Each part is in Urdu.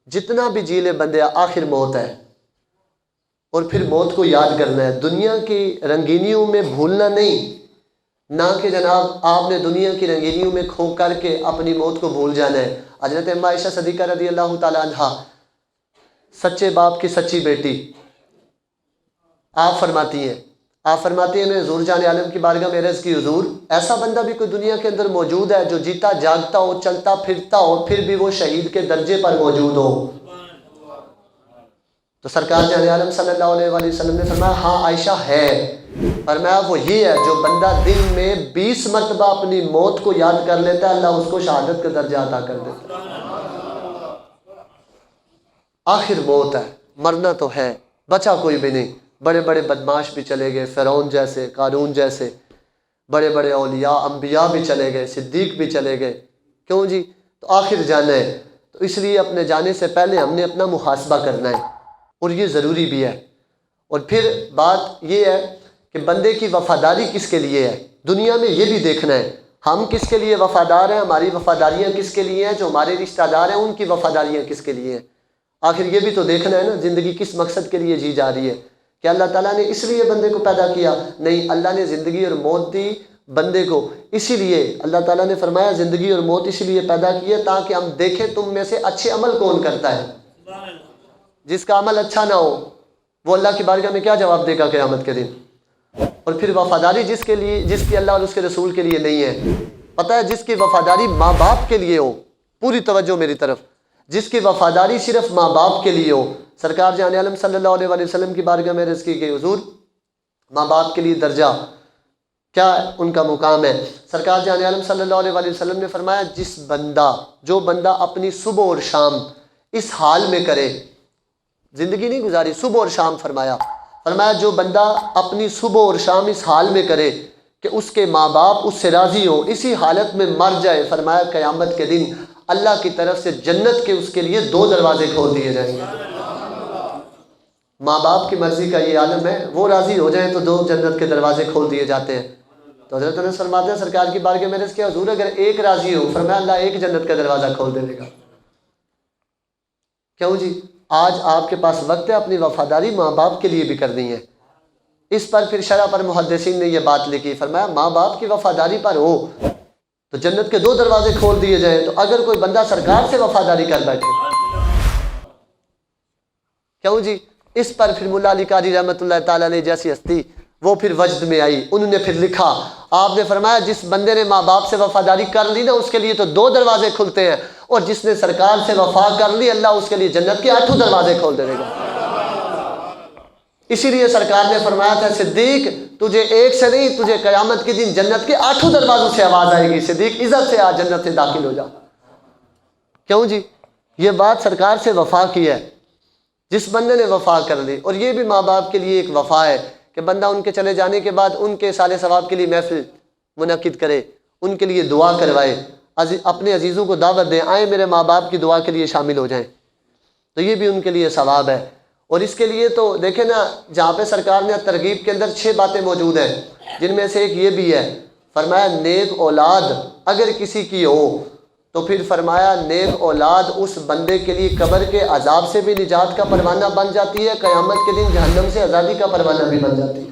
جتنا بھی جی لے بندے آخر موت ہے، اور پھر موت کو یاد کرنا ہے، دنیا کی رنگینیوں میں بھولنا نہیں، نہ کہ جناب آپ نے دنیا کی رنگینیوں میں کھو کر کے اپنی موت کو بھول جانا ہے۔ حضرت اما عائشہ صدیقہ رضی اللہ تعالی عنہا، سچے باپ کی سچی بیٹی، آپ فرماتی ہیں میں حضور جان عالم کی بارگاہ میں عرض کی، حضور ایسا بندہ بھی کوئی دنیا کے اندر موجود ہے جو جیتا جاگتا ہو، چلتا پھرتا ہو، پھر بھی وہ شہید کے درجے پر موجود ہو؟ تو سرکار جان عالم صلی اللہ علیہ وآلہ وسلم نے فرمایا ہاں عائشہ ہے۔ فرمایا وہ یہ ہے جو بندہ دن میں 20 مرتبہ اپنی موت کو یاد کر لیتا ہے، اللہ اس کو شہادت کا درجہ عطا کر دیتا ہے۔ آخر موت ہے، مرنا تو ہے، بچا کوئی بھی نہیں۔ بڑے بڑے بدماش بھی چلے گئے، فرعون جیسے، قارون جیسے، بڑے بڑے اولیاء انبیاء بھی چلے گئے، صدیق بھی چلے گئے، کیوں جی؟ تو آخر جانا ہے، تو اس لیے اپنے جانے سے پہلے ہم نے اپنا محاسبہ کرنا ہے، اور یہ ضروری بھی ہے۔ اور پھر بات یہ ہے کہ بندے کی وفاداری کس کے لیے ہے، دنیا میں یہ بھی دیکھنا ہے ہم کس کے لیے وفادار ہیں، ہماری وفاداریاں کس کے لیے ہیں، جو ہمارے رشتہ دار ہیں ان کی وفاداریاں کس کے لیے ہیں۔ آخر یہ بھی تو دیکھنا ہے نا، زندگی کس مقصد کے لیے جی جا رہی ہے؟ کہ اللہ تعالیٰ نے اس لیے بندے کو پیدا کیا؟ نہیں، اللہ نے زندگی اور موت دی بندے کو اسی لیے، اللہ تعالیٰ نے فرمایا زندگی اور موت اس لیے پیدا کی ہے تاکہ ہم دیکھیں تم میں سے اچھے عمل کون کرتا ہے۔ جس کا عمل اچھا نہ ہو وہ اللہ کی بارگاہ میں کیا جواب دے گا قیامت کے دن؟ اور پھر وفاداری جس کی اللہ اور اس کے رسول کے لیے نہیں ہے، پتہ ہے جس کی وفاداری ماں باپ کے لیے ہو، پوری توجہ میری طرف، جس کی وفاداری صرف ماں باپ کے لیے ہو، سرکار جان عالم صلی اللہ علیہ وآلہ وسلم کی بارگاہ میں عرض کی کہ حضور ماں باپ کے لیے درجہ کیا ان کا مقام ہے؟ سرکار جان عالم صلی اللہ علیہ وآلہ وسلم نے فرمایا جو بندہ اپنی صبح اور شام اس حال میں کرے، زندگی نہیں گزاری، صبح اور شام فرمایا جو بندہ اپنی صبح اور شام اس حال میں کرے کہ اس کے ماں باپ اس سے راضی ہوں، اسی حالت میں مر جائے، فرمایا قیامت کے دن اللہ کی طرف سے جنت کے اس کے لیے 2 دروازے کھول دیے جائیں گے۔ ماں باپ کی مرضی کا یہ عالم ہے، وہ راضی ہو جائیں تو 2 جنت کے دروازے کھول دیے جاتے ہیں۔ تو حضرت انس فرماتے ہیں سرکار کی بارگاہ میں عرض کیا، حضور اگر ایک راضی ہو، فرمایا اللہ 1 جنت کا دروازہ کھول دے گا۔ کیوں جی؟ آج آپ کے پاس وقت ہے اپنی وفاداری ماں باپ کے لیے بھی کرنی ہے۔ اس پر پھر شرح پر محدثین نے یہ بات لکھی، فرمایا ماں باپ کی وفاداری پر ہو تو جنت کے 2 دروازے کھول دیے جائیں، تو اگر کوئی بندہ سرکار سے وفاداری کر بیٹھے، کیوں جی؟ اس پر پھر مولا علی قاری رحمۃ اللہ تعالیٰ نے جیسی ہستی وہ پھر وجد میں آئی، انہوں نے پھر لکھا، آپ نے فرمایا جس بندے نے ماں باپ سے وفاداری کر لی نا اس کے لیے تو 2 دروازے کھلتے ہیں، اور جس نے سرکار سے وفا کر لی اللہ اس کے لیے جنت کے 8 دروازے کھول دے گا۔ اسی لیے سرکار نے فرمایا تھا صدیق تجھے 1 سے نہیں، تجھے قیامت کے دن جنت کے 8 دروازوں سے آواز آئے گی، صدیق عزت سے آ جنت سے داخل ہو جا۔ کیوں جی؟ یہ بات سرکار سے وفا کی ہے، جس بندے نے وفا کر لی۔ اور یہ بھی ماں باپ کے لیے ایک وفا ہے کہ بندہ ان کے چلے جانے کے بعد ان کے صالح ثواب کے لیے محفل منعقد کرے، ان کے لیے دعا کروائے، اپنے عزیزوں کو دعوت دیں، آئیں میرے ماں باپ کی دعا کے لیے شامل ہو جائیں، تو یہ بھی ان کے لیے ثواب ہے۔ اور اس کے لیے تو دیکھیں نا، جہاں پہ سرکار نے ترغیب کے اندر 6 باتیں موجود ہیں، جن میں سے ایک یہ بھی ہے، فرمایا نیک اولاد اگر کسی کی ہو تو پھر فرمایا نیک اولاد اس بندے کے لیے قبر کے عذاب سے بھی نجات کا پروانہ بن جاتی ہے، قیامت کے دن جہنم سے آزادی کا پروانہ بھی بن جاتی ہے۔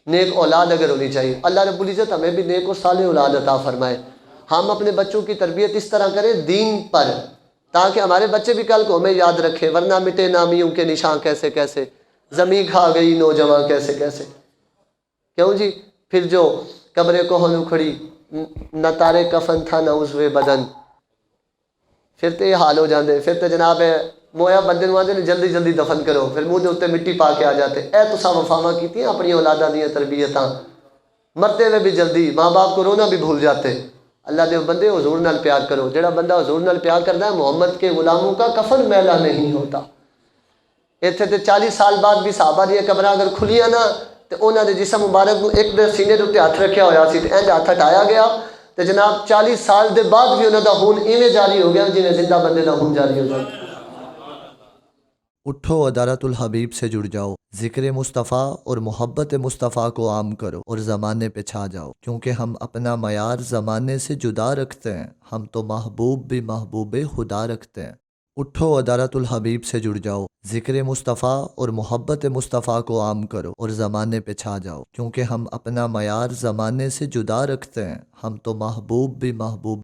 نیک اولاد اگر ہونی چاہیے، اللہ رب العزت ہمیں بھی نیک و صالح اولاد عطا فرمائے۔ ہم اپنے بچوں کی تربیت اس طرح کریں دین پر، تاکہ ہمارے بچے بھی کل کو ہمیں یاد رکھیں، ورنہ مٹے نامیوں کے نشان کیسے کیسے، زمین کھا گئی نوجوان کیسے کیسے۔ کیوں جی؟ پھر جو قبر کوہن اکھڑی، نہ تارے کفن تھا نہ عضو بدن، پھر تو یہ حال ہو جاندے، پھر تو جناب مویا بندے نو آدھے جلدی جلدی دفن کرو، پھر منہ دے اتنے مٹی پا کے آ جاتے، اے تساں وفاواں کیتیاں اپنی اولاداں دیاں تربیتاں، مرتے ہوئے بھی جلدی، ماں باپ کو رونا بھی بھول جاتے۔ اللہ دے بندے حضور نال پیار کرو، جڑا بندہ حضور نال پیار کردا ہے محمد کے غلاموں کا کفن میلا نہیں ہوتا۔ ایتھے تے 40 سال بعد بھی صحابہ دی قبراں اگر کھلیاں نا تے انہاں دے جسم مبارک نو ایک دے سینے دے تے ہاتھ رکھیا ہویا سی تے انج ہاتھ ہٹایا گیا تے جناب 40 سال دے بعد بھی انہاں دا خون ایویں جاری ہو گیا جویں زندہ بندے دا خون جاری ہو جاتا۔ اٹھو ادارت الحبیب سے جڑ جاؤ، ذکر مصطفیٰ اور محبت مصطفیٰ کو عام کرو اور زمانے پہ چھا جاؤ، کیونکہ ہم اپنا معیار زمانے سے جدا رکھتے ہیں، ہم تو محبوب بھی محبوب خدا رکھتے ہیں۔ اٹھو ادارت الحبیب سے جڑ جاؤ، ذکر مصطفیٰ اور محبت مصطفیٰ کو عام کرو اور زمانے پہ چھا جاؤ، کیونکہ ہم اپنا معیار زمانے سے جدا رکھتے ہیں، ہم تو محبوب بھی محبوب